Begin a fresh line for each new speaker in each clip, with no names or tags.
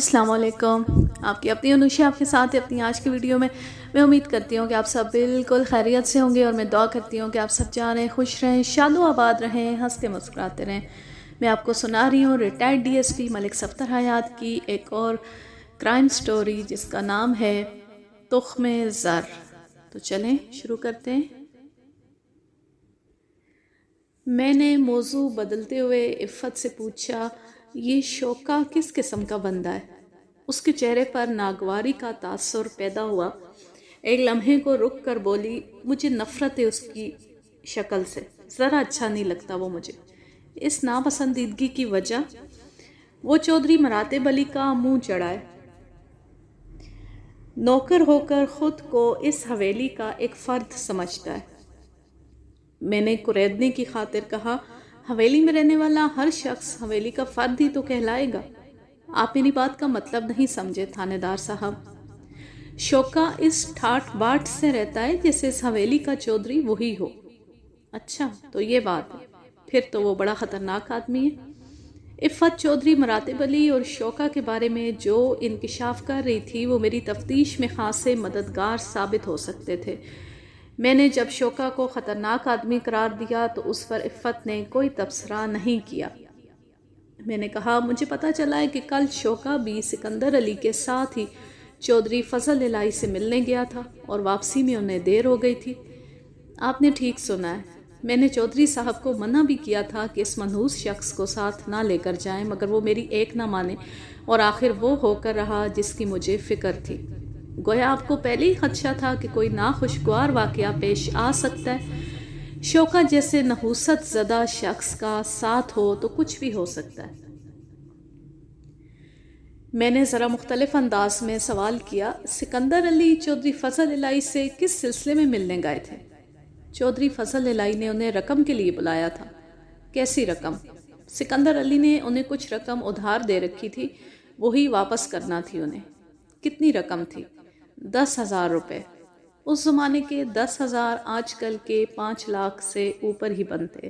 السلام علیکم. آپ کی اپنی انوشا آپ کے ساتھ اپنی آج کی ویڈیو میں امید کرتی ہوں کہ آپ سب بالکل خیریت سے ہوں گے، اور میں دعا کرتی ہوں کہ آپ سب جانیں، خوش رہیں، شاد و آباد رہیں، ہنستے مسکراتے رہیں. میں آپ کو سنا رہی ہوں ریٹائرڈ ڈی ایس پی ملک صفدر حیات کی ایک اور کرائم سٹوری جس کا نام ہے تخم زر. تو چلیں شروع کرتے ہیں. میں نے موضوع بدلتے ہوئے عفت سے پوچھا، یہ شوکا کس قسم کا بندہ ہے؟ اس کے چہرے پر ناگواری کا تاثر پیدا ہوا. ایک لمحے کو رک کر بولی، مجھے نفرت ہے اس کی شکل سے، ذرا اچھا نہیں لگتا وہ مجھے. اس ناپسندیدگی کی وجہ؟ وہ چودھری مراتب علی کا منہ چڑھائے. نوکر ہو کر خود کو اس حویلی کا ایک فرد سمجھتا ہے. میں نے کریدنے کی خاطر کہا، حویلی میں رہنے والا ہر شخص حویلی کا فرد ہی تو کہلائے گا. آپ میری بات کا مطلب نہیں سمجھے تھانے دار صاحب. شوکا اس ٹھاٹ باٹ سے رہتا ہے جیسے اس حویلی کا چودھری وہی ہو. اچھا تو یہ بات ہے، پھر تو وہ بڑا خطرناک آدمی ہے. عفت چودھری مراتب علی اور شوکا کے بارے میں جو انکشاف کر رہی تھی وہ میری تفتیش میں خاصے مددگار ثابت ہو سکتے تھے. میں نے جب شوکا کو خطرناک آدمی قرار دیا تو اس پر عفت نے کوئی تبصرہ نہیں کیا. میں نے کہا، مجھے پتا چلا ہے کہ کل شوکا بھی سکندر علی کے ساتھ ہی چودھری فضل الہی سے ملنے گیا تھا اور واپسی میں انہیں دیر ہو گئی تھی. آپ نے ٹھیک سنا ہے. میں نے چودھری صاحب کو منع بھی کیا تھا کہ اس منحوس شخص کو ساتھ نہ لے کر جائیں، مگر وہ میری ایک نہ مانے اور آخر وہ ہو کر رہا جس کی مجھے فکر تھی. گویا آپ کو پہلے ہی خدشہ تھا کہ کوئی ناخوشگوار واقعہ پیش آ سکتا ہے. شوکا جیسے نحوست زدہ شخص کا ساتھ ہو تو کچھ بھی ہو سکتا ہے. میں نے ذرا مختلف انداز میں سوال کیا، سکندر علی چودھری فضل الہی سے کس سلسلے میں ملنے گئے تھے؟ چودھری فضل الہی نے انہیں رقم کے لیے بلایا تھا. کیسی رقم؟ سکندر علی نے انہیں کچھ رقم ادھار دے رکھی تھی، وہی واپس کرنا تھی انہیں. کتنی رقم تھی؟ 10,000 روپے. اس زمانے کے 10,000 آج کل کے 5 لاکھ سے اوپر ہی بنتے.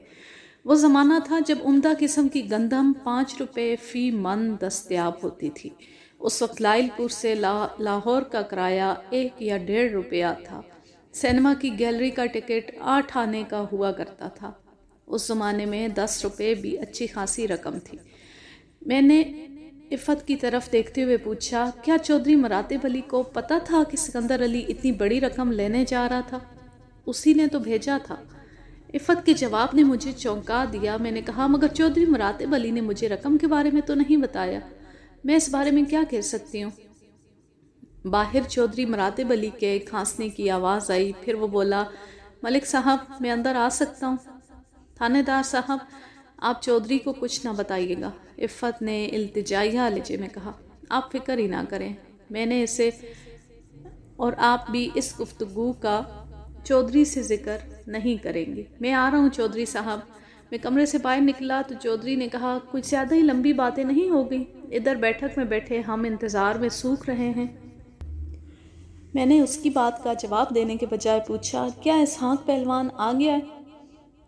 وہ زمانہ تھا جب عمدہ قسم کی گندم 5 روپے فی من دستیاب ہوتی تھی. اس وقت لائل پور سے لاہور کا کرایہ 1 یا 1.5 روپیہ تھا. سینما کی گیلری کا ٹکٹ 8 آنے کا ہوا کرتا تھا. اس زمانے میں 10 روپے بھی اچھی خاصی رقم تھی. میں نے عفت کی طرف دیکھتے ہوئے پوچھا، کیا چودھری مراتب علی کو پتا تھا کہ سکندر علی اتنی بڑی رقم لینے جا رہا تھا؟ اسی نے تو بھیجا تھا. عفت کے جواب نے مجھے چونکا دیا. میں نے کہا، مگر چودھری مراتب علی نے مجھے رقم کے بارے میں تو نہیں بتایا. میں اس بارے میں کیا کہہ سکتی ہوں؟ باہر چودھری مراتب علی کے کھانسنے کی آواز آئی. پھر وہ بولا، ملک صاحب میں اندر آ سکتا ہوں؟ تھانے دار صاحب آپ چودھری کو کچھ نہ بتائیے گا، عفت نے التجائیہ لہجے میں کہا. آپ فکر ہی نہ کریں، میں نے اسے اور آپ بھی اس گفتگو کا چودھری سے ذکر نہیں کریں گے. میں آ رہا ہوں چودھری صاحب. میں کمرے سے باہر نکلا تو چودھری نے کہا، کچھ زیادہ ہی لمبی باتیں نہیں ہو گئی؟ ادھر بیٹھک میں بیٹھے ہم انتظار میں سوکھ رہے ہیں. میں نے اس کی بات کا جواب دینے کے بجائے پوچھا، کیا اسحاق پہلوان آ گیا ہے؟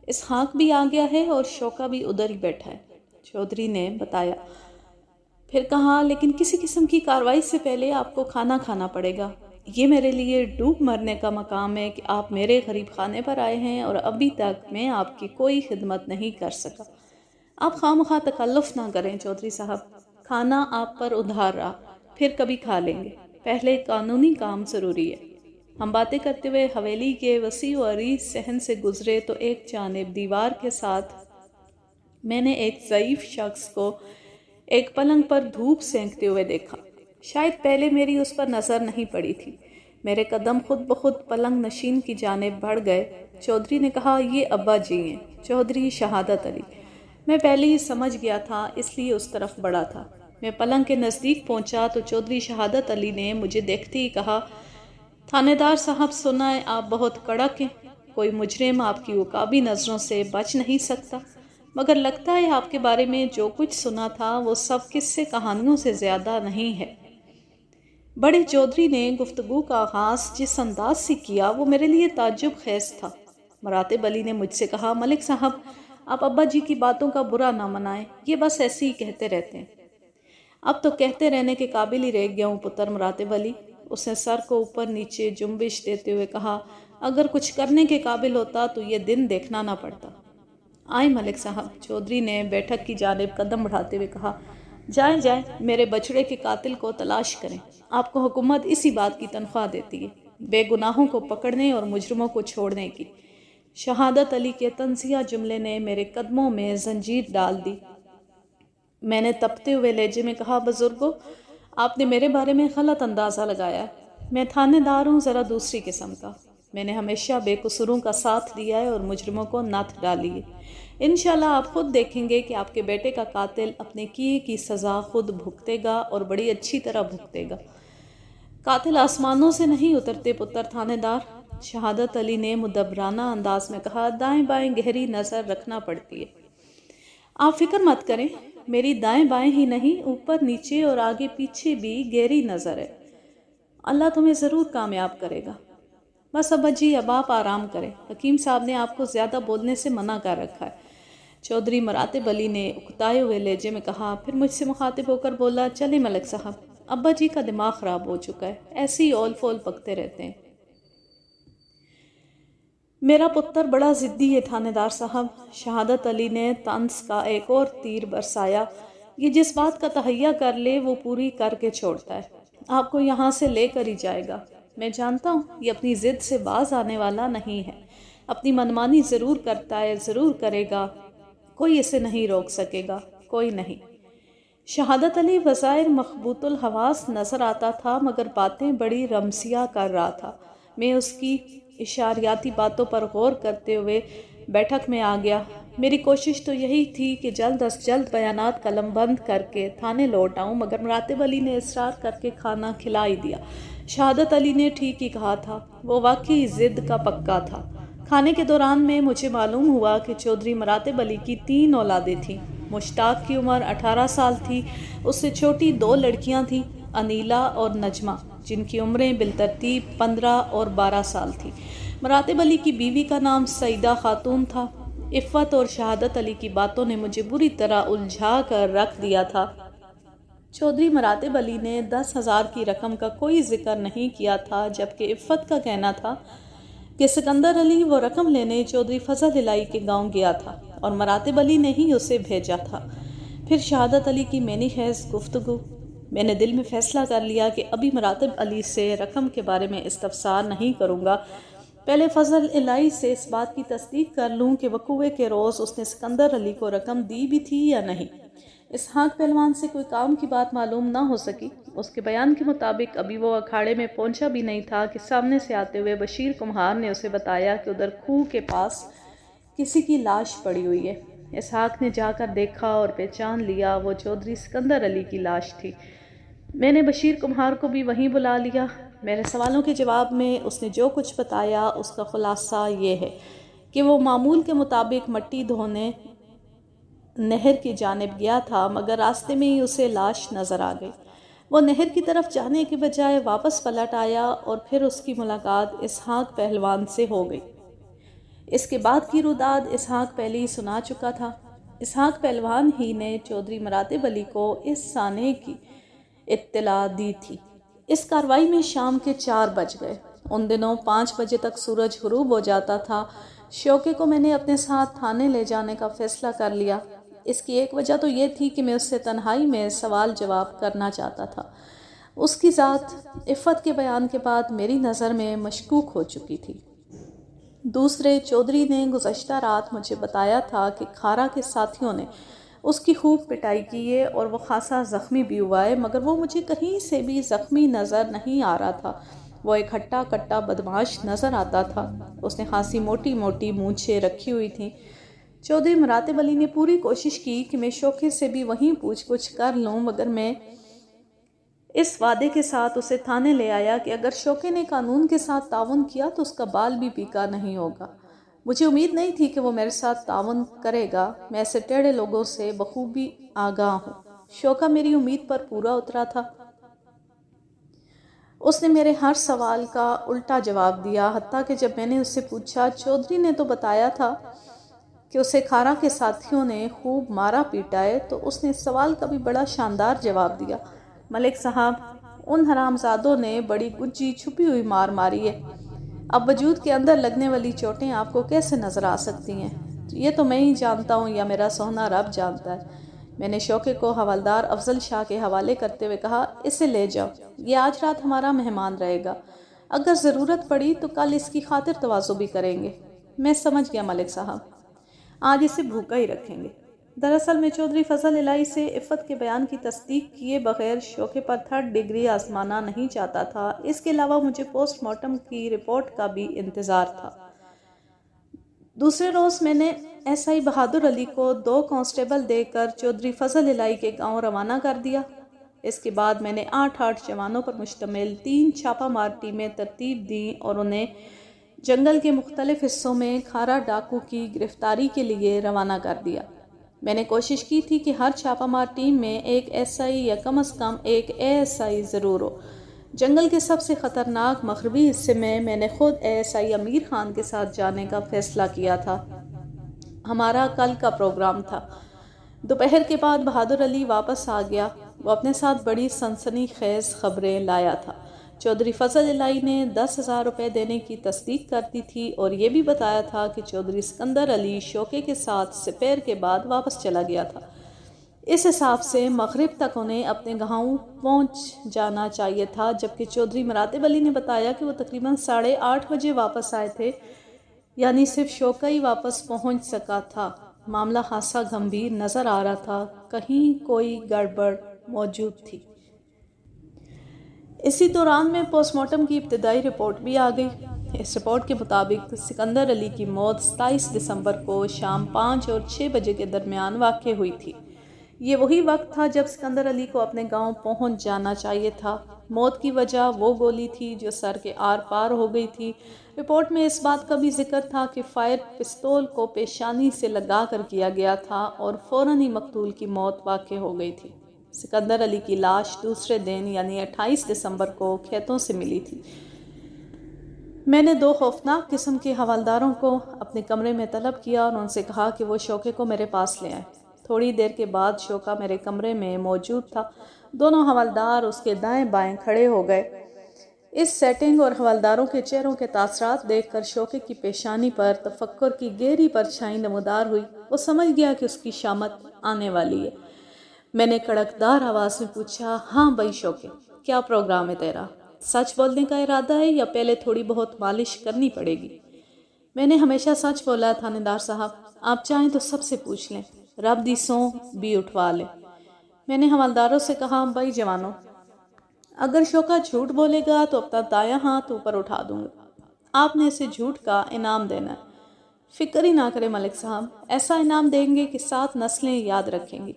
اسحاق بھی آ گیا ہے اور شوکا بھی ادھر ہی بیٹھا ہے، چودھری نے بتایا. پھر کہا، لیکن کسی قسم کی کارروائی سے پہلے آپ کو کھانا کھانا پڑے گا. یہ میرے لیے ڈوب مرنے کا مقام ہے کہ آپ میرے غریب خانے پر آئے ہیں اور ابھی تک میں آپ کی کوئی خدمت نہیں کر سکا. آپ خواہ تکلف نہ کریں چودھری صاحب. کھانا آپ پر ادھار رہا، پھر کبھی کھا لیں گے. پہلے قانونی کام ضروری ہے. ہم باتیں کرتے ہوئے حویلی کے وسیع و عریض صحن سے گزرے تو ایک جانب دیوار کے ساتھ میں نے ایک ضعیف شخص کو ایک پلنگ پر دھوپ سینکتے ہوئے دیکھا. شاید پہلے میری اس پر نظر نہیں پڑی تھی. میرے قدم خود بخود پلنگ نشین کی جانب بڑھ گئے. چودھری نے کہا، یہ ابا جی ہیں، چودھری شہادت علی. میں پہلے ہی سمجھ گیا تھا، اس لیے اس طرف بڑھا تھا. میں پلنگ کے نزدیک پہنچا تو چودھری شہادت علی نے مجھے دیکھتے ہی کہا، تھانے دار صاحب سنا ہے آپ بہت کڑک ہیں. کوئی مجرم آپ کی عقابی نظروں سے بچ نہیں سکتا، مگر لگتا ہے آپ کے بارے میں جو کچھ سنا تھا وہ سب قصے کہانیوں سے زیادہ نہیں ہے. بڑے چودھری نے گفتگو کا آغاز جس انداز سے کیا وہ میرے لیے تعجب خیز تھا. مراتب علی نے مجھ سے کہا، ملک صاحب آپ ابا جی کی باتوں کا برا نہ منائیں، یہ بس ایسے ہی کہتے رہتے ہیں. اب تو کہتے رہنے کے قابل ہی رہ گیا ہوں پتر مراتب علی۔ اس نے سر کو اوپر نیچے جنبش دیتے ہوئے کہا، اگر کچھ کرنے کے قابل ہوتا تو یہ دن دیکھنا نہ پڑتا۔ آئیں ملک صاحب، چودھری نے بیٹھک کی جانب قدم بڑھاتے ہوئے کہا، جائیں جائیں، میرے بچڑے کے قاتل کو تلاش کریں۔ آپ کو حکومت اسی بات کی تنخواہ دیتی ہے، بے گناہوں کو پکڑنے اور مجرموں کو چھوڑنے کی۔ شہادت علی کے طنزیہ جملے نے میرے قدموں میں زنجیر ڈال دی۔ میں نے تپتے ہوئے لہجے میں کہا، بزرگوں، آپ نے میرے بارے میں غلط اندازہ لگایا ہے۔ میں تھانے دار ہوں ذرا دوسری قسم کا۔ میں نے ہمیشہ بے قصوروں کا ساتھ دیا ہے اور مجرموں کو نعت ڈالی ہے۔ انشاءاللہ آپ خود دیکھیں گے کہ آپ کے بیٹے کا قاتل اپنے کیے کی سزا خود بھگتے گا اور بڑی اچھی طرح بھگتے گا۔ قاتل آسمانوں سے نہیں اترتے پتر تھانے دار، شہادت علی نے مدبرانہ انداز میں کہا، دائیں بائیں گہری نظر رکھنا پڑتی ہے۔ آپ فکر مت کریں، میری دائیں بائیں ہی نہیں، اوپر نیچے اور آگے پیچھے بھی گہری نظر ہے۔ اللہ تمہیں ضرور کامیاب کرے گا۔ بس ابا جی، اب آپ آرام کریں، حکیم صاحب نے آپ کو زیادہ بولنے سے منع کر رکھا ہے۔ چودھری مراتب علی نے اکتائے ہوئے لہجے میں کہا، پھر مجھ سے مخاطب ہو کر بولا، چلیں ملک صاحب، ابا جی کا دماغ خراب ہو چکا ہے، ایسے ہی اول فول پکتے رہتے ہیں۔ میرا پتر بڑا ضدی ہے تھانے دار صاحب، شہادت علی نے طنز کا ایک اور تیر برسایا، یہ جس بات کا تہیہ کر لے وہ پوری کر کے چھوڑتا ہے، آپ کو یہاں سے لے کر ہی جائے گا۔ میں جانتا ہوں یہ اپنی ضد سے باز آنے والا نہیں ہے، اپنی منمانی ضرور کرتا ہے، ضرور کرے گا، کوئی اسے نہیں روک سکے گا، کوئی نہیں۔ شہادت علی بظاہر مخبوط الحواس نظر آتا تھا مگر باتیں بڑی رمزیہ کر رہا تھا۔ میں اس کی اشاریاتی باتوں پر غور کرتے ہوئے بیٹھک میں آ گیا۔ میری کوشش تو یہی تھی کہ جلد از جلد بیانات قلم بند کر کے تھانے لوٹ آؤں، مگر مراتب علی نے اصرار کر کے کھانا کھلا ہی دیا۔ شہادت علی نے ٹھیک ہی کہا تھا، وہ واقعی ضد کا پکا تھا۔ کھانے کے دوران میں مجھے معلوم ہوا کہ چودھری مراتب علی کی 3 اولادیں تھیں۔ مشتاق کی عمر 18 سال تھی، اس سے چھوٹی 2 لڑکیاں تھیں، انیلا اور نجمہ، جن کی عمریں بالترتیب 15 اور 12 سال تھی۔ مراتب علی کی بیوی کا نام سعیدہ خاتون تھا۔ عفت اور شہادت علی کی باتوں نے مجھے بری طرح الجھا کر رکھ دیا تھا۔ چودھری مراتب علی نے 10,000 کی رقم کا کوئی ذکر نہیں کیا تھا، جبکہ عفت کا کہنا تھا کہ سکندر علی وہ رقم لینے چودھری فضل الہی کے گاؤں گیا تھا اور مراتب علی نے ہی اسے بھیجا تھا۔ پھر شہادت علی کی مینی خیز گفتگو۔ میں نے دل میں فیصلہ کر لیا کہ ابھی مراتب علی سے رقم کے بارے میں استفسار نہیں کروں گا، پہلے فضل الہی سے اس بات کی تصدیق کر لوں کہ وقوعے کے روز اس نے سکندر علی کو رقم دی بھی تھی یا نہیں۔ اسحاق پہلوان سے کوئی کام کی بات معلوم نہ ہو سکی۔ اس کے بیان کے مطابق ابھی وہ اکھاڑے میں پہنچا بھی نہیں تھا کہ سامنے سے آتے ہوئے بشیر کمہار نے اسے بتایا کہ ادھر کھوہ کے پاس کسی کی لاش پڑی ہوئی ہے۔ اسحاق نے جا کر دیکھا اور پہچان لیا، وہ چودھری سکندر علی کی لاش تھی۔ میں نے بشیر کمہار کو بھی وہیں بلا لیا۔ میرے سوالوں کے جواب میں اس نے جو کچھ بتایا اس کا خلاصہ یہ ہے کہ وہ معمول کے مطابق مٹی دھونے نہر کی جانب گیا تھا، مگر راستے میں ہی اسے لاش نظر آ گئی۔ وہ نہر کی طرف جانے کے بجائے واپس پلٹ آیا اور پھر اس کی ملاقات اسحاق پہلوان سے ہو گئی۔ اس کے بعد کی روداد اسحاق پہلے ہی سنا چکا تھا۔ اسحاق پہلوان ہی نے چودھری مراتب علی کو اس سانے کی اطلاع دی تھی۔ اس کارروائی میں شام کے 4 بج گئے۔ ان دنوں 5 بجے تک سورج غروب ہو جاتا تھا۔ شوکے کو میں نے اپنے ساتھ تھانے لے جانے کا فیصلہ کر لیا۔ اس کی ایک وجہ تو یہ تھی کہ میں اس سے تنہائی میں سوال جواب کرنا چاہتا تھا۔ اس کی ذات عفت کے بیان کے بعد میری نظر میں مشکوک ہو چکی تھی۔ دوسرے، چودھری نے گزشتہ رات مجھے بتایا تھا کہ کھارا کے ساتھیوں نے اس کی خوب پٹائی کی ہے اور وہ خاصا زخمی بھی ہوا ہے، مگر وہ مجھے کہیں سے بھی زخمی نظر نہیں آ رہا تھا۔ وہ ایک ہٹا کٹا بدمعاش نظر آتا تھا۔ اس نے خاصی موٹی موٹی مونچھیں رکھی ہوئی تھیں۔ چودھری مراتب علی نے پوری کوشش کی کہ میں شوکے سے بھی وہیں پوچھ گچھ کر لوں، مگر میں اس وعدے کے ساتھ اسے تھانے لے آیا کہ اگر شوکے نے قانون کے ساتھ تعاون کیا تو اس کا بال بھی پیکا نہیں ہوگا۔ مجھے امید نہیں تھی کہ وہ میرے ساتھ تعاون کرے گا، میں ایسے ٹیڑھے لوگوں سے بخوبی آگاہ ہوں۔ شوکا میری امید پر پورا اترا تھا۔ اس نے میرے ہر سوال کا الٹا جواب دیا، حتیٰ کہ جب میں نے اس سے پوچھا، چودھری نے تو بتایا تھا کہ اسے کھارا کے ساتھیوں نے خوب مارا پیٹا ہے، تو اس نے اس سوال کا بھی بڑا شاندار جواب دیا، ملک صاحب، ان حرامزادوں نے بڑی گجی چھپی ہوئی مار ماری ہے۔ اب وجود کے اندر لگنے والی چوٹیں آپ کو کیسے نظر آ سکتی ہیں؟ یہ تو میں ہی جانتا ہوں یا میرا سونا رب جانتا ہے۔ میں نے شوکے کو حوالدار افضل شاہ کے حوالے کرتے ہوئے کہا، اسے لے جاؤ، یہ آج رات ہمارا مہمان رہے گا، اگر ضرورت پڑی تو کل اس کی خاطر تواضع بھی کریں گے۔ میں سمجھ گیا ملک صاحب، آج اسے بھوکا ہی رکھیں گے۔ دراصل میں چودھری فضل الہی سے عفت کے بیان کی تصدیق کیے بغیر شوکے پر 3rd ڈگری آزمانا نہیں چاہتا تھا، اس کے علاوہ مجھے پوسٹ مارٹم کی رپورٹ کا بھی انتظار تھا۔ دوسرے روز میں نے ایس آئی بہادر علی کو 2 کانسٹیبل دے کر چودھری فضل الہی کے گاؤں روانہ کر دیا۔ اس کے بعد میں نے 8 جوانوں پر مشتمل 3 چھاپہ مار ٹیمیں ترتیب دیں اور انہیں جنگل کے مختلف حصوں میں کھارا ڈاکو کی گرفتاری کے لیے روانہ کر دیا۔ میں نے کوشش کی تھی کہ ہر چھاپہ مار ٹیم میں ایک ایس آئی یا کم از کم ایک اے ایس آئی ضرور ہو۔ جنگل کے سب سے خطرناک مغربی حصے میں نے خود اے ایس آئی امیر خان کے ساتھ جانے کا فیصلہ کیا تھا۔ ہمارا کل کا پروگرام تھا۔ دوپہر کے بعد بہادر علی واپس آ گیا۔ وہ اپنے ساتھ بڑی سنسنی خیز خبریں لایا تھا۔ چودھری فضل الہی نے 10,000 روپے دینے کی تصدیق کر دی تھی اور یہ بھی بتایا تھا کہ چودھری سکندر علی شوکے کے ساتھ سپیر کے بعد واپس چلا گیا تھا۔ اس حساب سے مغرب تک انہیں اپنے گاؤں پہنچ جانا چاہیے تھا، جبکہ چودھری مراتب علی نے بتایا کہ وہ تقریباً 8:30 بجے واپس آئے تھے، یعنی صرف شوکا ہی واپس پہنچ سکا تھا۔ معاملہ خاصا گمبھیر نظر آ رہا تھا، کہیں کوئی گڑبڑ موجود تھی۔ اسی دوران میں پوسٹ مارٹم کی ابتدائی رپورٹ بھی آ گئی۔ اس رپورٹ کے مطابق سکندر علی کی موت 27 دسمبر کو شام 5 اور 6 بجے کے درمیان واقع ہوئی تھی۔ یہ وہی وقت تھا جب سکندر علی کو اپنے گاؤں پہنچ جانا چاہیے تھا۔ موت کی وجہ وہ گولی تھی جو سر کے آر پار ہو گئی تھی۔ رپورٹ میں اس بات کا بھی ذکر تھا کہ فائر پستول کو پیشانی سے لگا کر کیا گیا تھا اور فوراً ہی مقتول کی موت واقع ہو گئی تھی۔ سکندر علی کی لاش دوسرے دن یعنی 28 دسمبر کو کھیتوں سے ملی تھی۔ میں نے 2 خوفناک قسم کے حوالداروں کو اپنے کمرے میں طلب کیا اور ان سے کہا کہ وہ شوکے کو میرے پاس لے آئیں۔ تھوڑی دیر کے بعد شوکا میرے کمرے میں موجود تھا۔ دونوں حوالدار اس کے دائیں بائیں کھڑے ہو گئے۔ اس سیٹنگ اور حوالداروں کے چہروں کے تاثرات دیکھ کر شوکے کی پیشانی پر تفکر کی گہری پرچھائی نمودار ہوئی۔ وہ سمجھ گیا کہ اس کی شامت آنے والی ہے۔ میں نے کڑکدار آواز میں پوچھا، ہاں بھائی شوکے، کیا پروگرام ہے تیرا؟ سچ بولنے کا ارادہ ہے یا پہلے تھوڑی بہت مالش کرنی پڑے گی؟ میں نے ہمیشہ سچ بولا ہے تھانے دار صاحب، آپ چاہیں تو سب سے پوچھ لیں، رب دی سوں بھی اٹھوا لیں۔ میں نے حوالداروں سے کہا، بھائی جوانوں، اگر شوکا جھوٹ بولے گا تو اپنا دایاں ہاتھ اوپر اٹھا دوں گا، آپ نے اسے جھوٹ کا انعام دینا ہے۔ فکر ہی نہ کرے ملک صاحب، ایسا انعام دیں گے کہ 7 نسلیں یاد رکھیں گی۔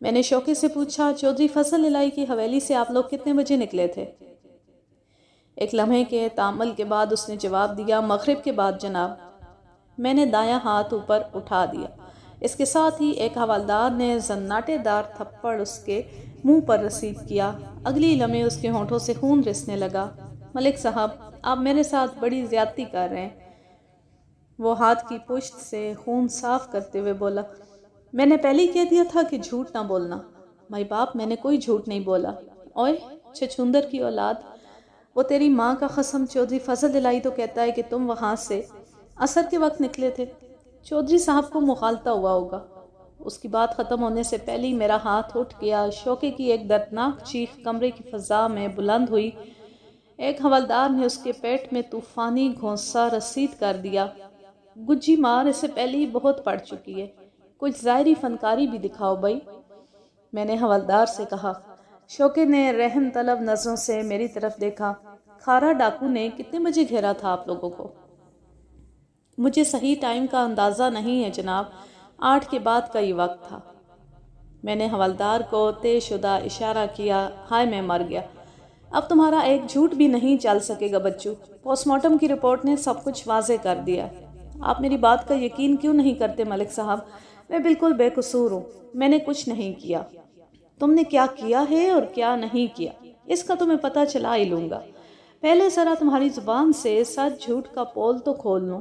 میں نے شوکے سے پوچھا، چودھری فضل الہی کی حویلی سے آپ لوگ کتنے بجے نکلے تھے؟ ایک لمحے کے تامل کے بعد اس نے جواب دیا، مغرب کے بعد جناب۔ میں نے دایاں ہاتھ اوپر اٹھا دیا۔ اس کے ساتھ ہی ایک حوالدار نے زناٹے دار تھپڑ اس کے منہ پر رسید کیا۔ اگلی لمحے اس کے ہونٹوں سے خون رسنے لگا۔ ملک صاحب، آپ میرے ساتھ بڑی زیادتی کر رہے ہیں۔ وہ ہاتھ کی پشت سے خون صاف کرتے ہوئے بولا، میں نے پہلے ہی کہہ دیا تھا کہ جھوٹ نہ بولنا۔ بھائی باپ، میں نے کوئی جھوٹ نہیں بولا۔ اوئے چھچھندر کی اولاد، وہ تیری ماں کا قسم، چودھری فضل الہی تو کہتا ہے کہ تم وہاں سے عصر کے وقت نکلے تھے۔ چودھری صاحب کو مغالطہ ہوا ہوگا۔ اس کی بات ختم ہونے سے پہلے ہی میرا ہاتھ اٹھ گیا۔ شوکے کی ایک دردناک چیخ کمرے کی فضا میں بلند ہوئی۔ ایک حوالدار نے اس کے پیٹ میں طوفانی گھونسا رسید کر دیا، گجی مار اسے پہلے ہی بہت پڑ چکی ہے، کچھ ظاہری فنکاری بھی دکھاؤ بھائی۔ میں نے حوالدار سے کہا۔ شوکے نے رحم طلب نظروں سے میری طرف دیکھا۔ کھارا ڈاکو نے کتنے بجے گھیرا تھا آپ لوگوں کو؟ مجھے صحیح ٹائم کا اندازہ نہیں ہے جناب، 8 کے بعد کا ہی وقت تھا۔ میں نے حوالدار کو تیز شدہ اشارہ کیا، ہائے میں مر گیا۔ اب تمہارا ایک جھوٹ بھی نہیں چل سکے گا بچو، پوسٹ مارٹم کی رپورٹ نے سب کچھ واضح کر دیا۔ آپ میری بات کا یقین کیوں نہیں کرتے ملک صاحب؟ میں بالکل بے قصور ہوں، میں نے کچھ نہیں کیا۔ تم نے کیا کیا ہے اور کیا نہیں کیا، اس کا تمہیں پتہ چلا ہی لوں گا۔ پہلے ذرا تمہاری زبان سے سچ جھوٹ کا پول تو کھول لوں۔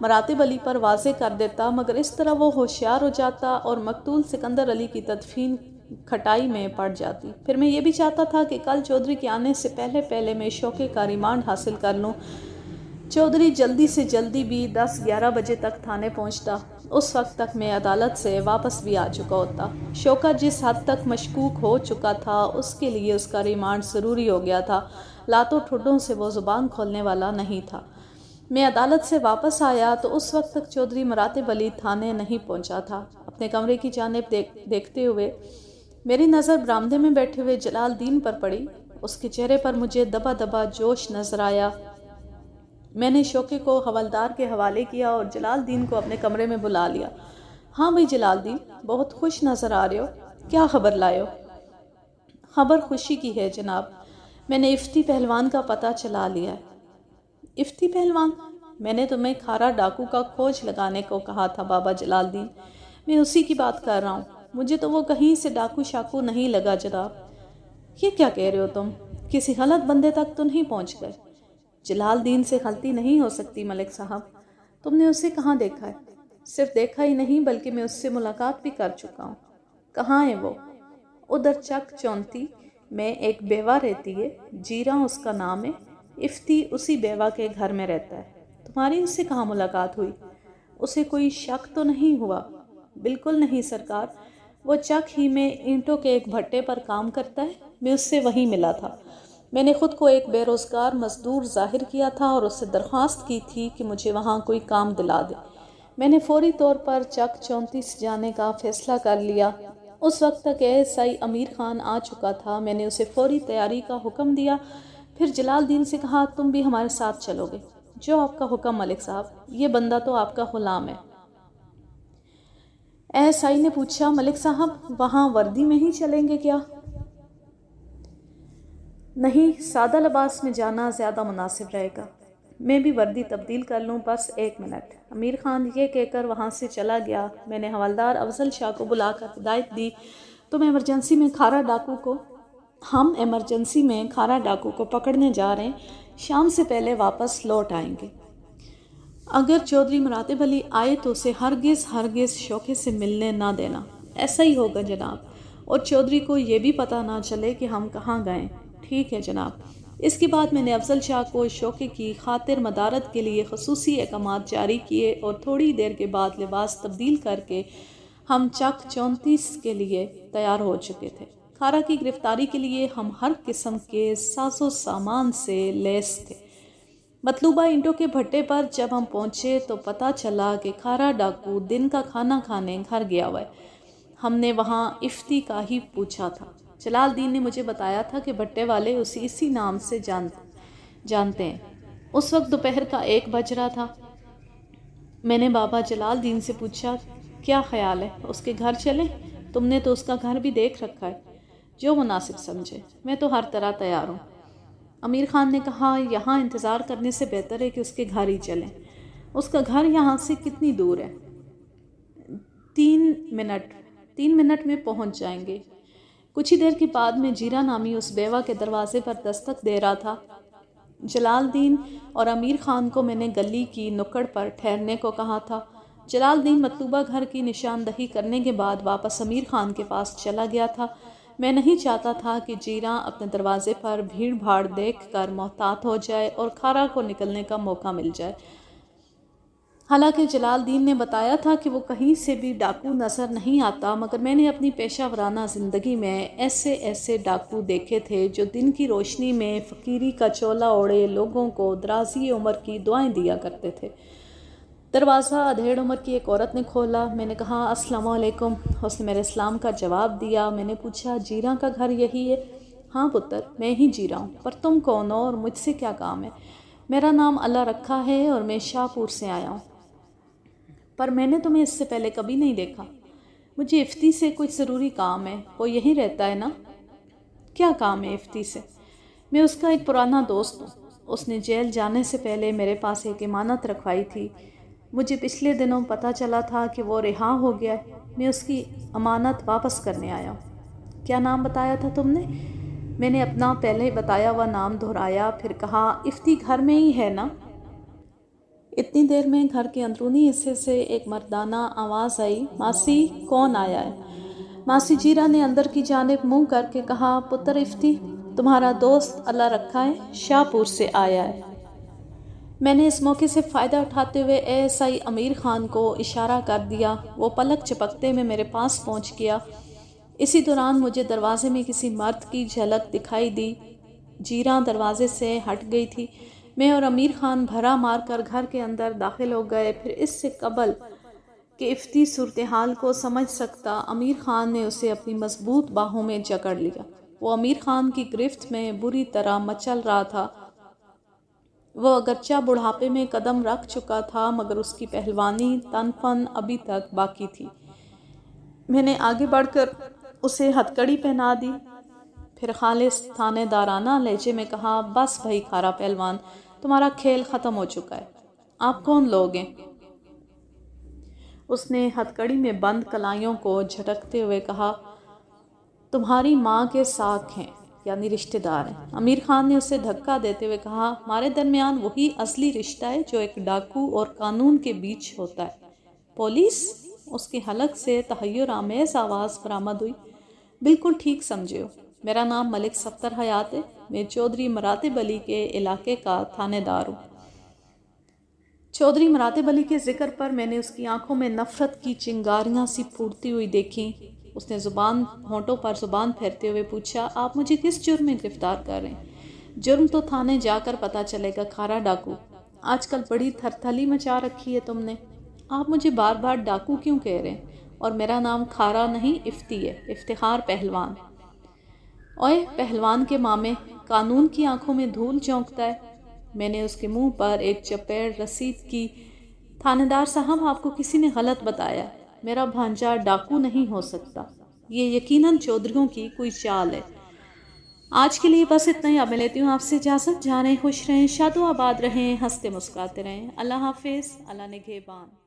مراتب علی پر واضح کر دیتا، مگر اس طرح وہ ہوشیار ہو جاتا اور مقتول سکندر علی کی تدفین کھٹائی میں پڑ جاتی۔ پھر میں یہ بھی چاہتا تھا کہ کل چودھری کے آنے سے پہلے میں شوقے کا ریمانڈ حاصل کر لوں۔ چودھری جلدی سے جلدی بھی 10-11 بجے تک تھانے پہنچتا، اس وقت تک میں عدالت سے واپس بھی آ چکا ہوتا۔ شوکا جس حد تک مشکوک ہو چکا تھا اس کے لیے اس کا ریمانڈ ضروری ہو گیا تھا۔ لاتوں ٹھڈوں سے وہ زبان کھولنے والا نہیں تھا۔ میں عدالت سے واپس آیا تو اس وقت تک چودھری مراتب علی تھانے نہیں پہنچا تھا۔ اپنے کمرے کی جانب دیکھتے ہوئے میری نظر برآمدے میں بیٹھے ہوئے جلال الدین پر پڑی۔ اس کے چہرے پر مجھے دبا دبا جوش نظر آیا۔ میں نے شوکے کو حوالدار کے حوالے کیا اور جلال الدین کو اپنے کمرے میں بلا لیا۔ ہاں بھائی جلال الدین، بہت خوش نظر آ رہے ہو، کیا خبر لائے ہو؟ خبر خوشی کی ہے جناب، میں نے افتی پہلوان کا پتہ چلا لیا ہے۔ افتی پہلوان؟ میں نے تمہیں کھارا ڈاکو کا کھوج لگانے کو کہا تھا بابا جلال الدین، میں اسی کی بات کر رہا ہوں۔ مجھے تو وہ کہیں سے ڈاکو شاکو نہیں لگا جناب۔ یہ کیا کہہ رہے ہو تم؟ کسی غلط بندے تک تو نہیں پہنچ گئے؟ جلال الدین سے غلطی نہیں ہو سکتی ملک صاحب، تم نے اسے کہاں دیکھا ہے؟ صرف دیکھا ہی نہیں بلکہ میں اس سے ملاقات بھی کر چکا ہوں۔ کہاں ہے وہ؟ ادھر چک 34 میں ایک بیوہ رہتی ہے، جیرا اس کا نام ہے، افتی اسی بیوہ کے گھر میں رہتا ہے۔ تمہاری اس سے کہاں ملاقات ہوئی؟ اسے کوئی شک تو نہیں ہوا؟ بالکل نہیں سرکار، وہ چک ہی میں اینٹوں کے ایک بھٹے پر کام کرتا ہے، میں اس سے وہیں ملا تھا۔ میں نے خود کو ایک بے روزگار مزدور ظاہر کیا تھا اور اس سے درخواست کی تھی کہ مجھے وہاں کوئی کام دلا دے۔ میں نے فوری طور پر چک 34 جانے کا فیصلہ کر لیا۔ اس وقت تک ASI امیر خان آ چکا تھا۔ میں نے اسے فوری تیاری کا حکم دیا، پھر جلال الدین سے کہا تم بھی ہمارے ساتھ چلو گے؟ جو آپ کا حکم ملک صاحب، یہ بندہ تو آپ کا غلام ہے۔ ASI نے پوچھا ملک صاحب وہاں وردی میں ہی چلیں گے کیا؟ نہیں، سادہ لباس میں جانا زیادہ مناسب رہے گا۔ میں بھی وردی تبدیل کر لوں، بس 1 منٹ۔ امیر خان یہ کہہ کر وہاں سے چلا گیا۔ میں نے حوالدار افضل شاہ کو بلا کر ہدایت دی، ہم ایمرجنسی میں کھارا ڈاکو کو پکڑنے جا رہے ہیں، شام سے پہلے واپس لوٹ آئیں گے۔ اگر چودھری مراتب علی آئے تو اسے ہرگز شوکے سے ملنے نہ دینا۔ ایسا ہی ہوگا جناب، اور چودھری کو یہ بھی پتہ نہ چلے کہ ہم کہاں گئے۔ ٹھیک ہے جناب۔ اس کے بعد میں نے افضل شاہ کو شوکے کی خاطر مدارت کے لیے خصوصی احکامات جاری کیے اور تھوڑی دیر کے بعد لباس تبدیل کر کے ہم چک 34 کے لیے تیار ہو چکے تھے۔ کھارا کی گرفتاری کے لیے ہم ہر قسم کے ساز و سامان سے لیس تھے۔ مطلوبہ اینٹوں کے بھٹے پر جب ہم پہنچے تو پتہ چلا کہ کھارا ڈاکو دن کا کھانا کھانے گھر گیا ہوا ہے۔ ہم نے وہاں افتی کا ہی پوچھا تھا۔ جلال الدین نے مجھے بتایا تھا کہ بھٹے والے اسے اسی نام سے جانتے ہیں۔ اس وقت دوپہر کا 1 بج رہا تھا۔ میں نے بابا جلال الدین سے پوچھا کیا خیال ہے، اس کے گھر چلیں؟ تم نے تو اس کا گھر بھی دیکھ رکھا ہے۔ جو مناسب سمجھے، میں تو ہر طرح تیار ہوں۔ امیر خان نے کہا یہاں انتظار کرنے سے بہتر ہے کہ اس کے گھر ہی چلیں۔ اس کا گھر یہاں سے کتنی دور ہے؟ 3 منٹ میں پہنچ جائیں گے۔ کچھ ہی دیر کے بعد میں جیرا نامی اس بیوہ کے دروازے پر دستک دے رہا تھا۔ جلال الدین اور امیر خان کو میں نے گلی کی نکڑ پر ٹھہرنے کو کہا تھا۔ جلال الدین مطلوبہ گھر کی نشاندہی کرنے کے بعد واپس امیر خان کے پاس چلا گیا تھا۔ میں نہیں چاہتا تھا کہ جیرا اپنے دروازے پر بھیڑ بھاڑ دیکھ کر محتاط ہو جائے اور کھارا کو نکلنے کا موقع مل جائے۔ حالانکہ جلال الدین نے بتایا تھا کہ وہ کہیں سے بھی ڈاکو نظر نہیں آتا، مگر میں نے اپنی پیشہ ورانہ زندگی میں ایسے ڈاکو دیکھے تھے جو دن کی روشنی میں فقیری کا چولا اوڑھے لوگوں کو درازی عمر کی دعائیں دیا کرتے تھے۔ دروازہ ادھیڑ عمر کی ایک عورت نے کھولا۔ میں نے کہا السلام علیکم۔ اس نے میرے اسلام کا جواب دیا۔ میں نے پوچھا جیرا کا گھر یہی ہے؟ ہاں پتر، میں ہی جیرا ہوں، پر تم کون ہو اور مجھ سے کیا کام ہے؟ میرا نام اللہ رکھا ہے اور میں شاہ پور سے آیا ہوں، پر میں نے تمہیں اس سے پہلے کبھی نہیں دیکھا۔ مجھے افتی سے کچھ ضروری کام ہے، وہ یہیں رہتا ہے نا؟ کیا کام ہے افتی سے؟ میں اس کا ایک پرانا دوست ہوں۔ اس نے جیل جانے سے پہلے میرے پاس ایک امانت رکھوائی تھی۔ مجھے پچھلے دنوں پتہ چلا تھا کہ وہ رہا ہو گیا ہے۔ میں اس کی امانت واپس کرنے آیا ہوں۔ کیا نام بتایا تھا تم نے؟ میں نے اپنا پہلے بتایا ہوا نام دہرایا، پھر کہا افتی گھر میں ہی ہے نا؟ اتنی دیر میں گھر کے اندرونی حصے سے ایک مردانہ آواز آئی، ماسی کون آیا ہے؟ ماسی جیرا نے اندر کی جانب منہ کر کے کہا، پتر افتی، تمہارا دوست اللہ رکھا ہے شاہ پور سے آیا ہے۔ میں نے اس موقع سے فائدہ اٹھاتے ہوئے ASI امیر خان کو اشارہ کر دیا۔ وہ پلک چپکتے میں میرے پاس پہنچ گیا۔ اسی دوران مجھے دروازے میں کسی مرد کی جھلک دکھائی دی۔ جیرا دروازے سے ہٹ گئی تھی۔ میں اور امیر خان بھرا مار کر گھر کے اندر داخل ہو گئے۔ پھر اس سے قبل کہ افتی صورتحال کو سمجھ سکتا، امیر خان نے اسے اپنی مضبوط باہوں میں جکڑ لیا۔ وہ امیر خان کی گرفت میں بری طرح مچل رہا تھا۔ وہ اگرچہ بڑھاپے میں قدم رکھ چکا تھا مگر اس کی پہلوانی تن فن ابھی تک باقی تھی۔ میں نے آگے بڑھ کر اسے ہتھکڑی پہنا دی، پھر خالص تھانے دارانہ لہجے میں کہا، بس بھائی کھارا پہلوان، تمہارا کھیل ختم ہو چکا ہے۔ آپ کون لوگ ہیں؟ اس نے ہتھکڑی میں بند کلائیوں کو جھٹکتے ہوئے کہا، تمہاری ماں کے ساکھ ہیں، یعنی رشتہ دار ہیں۔ امیر خان نے اسے دھکا دیتے ہوئے کہا، ہمارے درمیان وہی اصلی رشتہ ہے جو ایک ڈاکو اور قانون کے بیچ ہوتا ہے۔ پولیس؟ اس کے حلق سے تحیر آمیز آواز برآمد ہوئی۔ بالکل ٹھیک سمجھے ہو، میرا نام ملک صفدر حیات ہے، میں چودھری مراتب علی کے علاقے کا تھانے دار ہوں۔ چودھری مراتب علی کے ذکر پر میں نے اس کی آنکھوں میں نفرت کی چنگاریاں سی پھوٹتی ہوئی دیکھیں۔ اس نے ہونٹوں پر زبان پھیرتے ہوئے پوچھا، آپ مجھے کس جرم میں گرفتار کر رہے ہیں؟ جرم تو تھانے جا کر پتہ چلے گا کھارا ڈاکو۔ آج کل بڑی تھرتھلی مچا رکھی ہے تم نے۔ آپ مجھے بار بار ڈاکو کیوں کہہ رہے ہیں؟ اور میرا نام کھارا نہیں افتی ہے، افتخار پہلوان۔ اوئے پہلوان کے مامے، قانون کی آنکھوں میں دھول جھونکتا ہے۔ میں نے اس کے منہ پر ایک چپیڑ رسید کی۔ تھانے دار صاحب، آپ کو کسی نے غلط بتایا، میرا بھانجا ڈاکو نہیں ہو سکتا۔ یہ یقیناً چودھریوں کی کوئی چال ہے۔ آج کے لیے بس اتنا ہی، اب میں لیتی ہوں آپ سے اجازت۔ جانے خوش رہیں، شاد و آباد رہیں، ہنستے مسکراتے رہیں۔ اللہ حافظ، اللہ نگہبان۔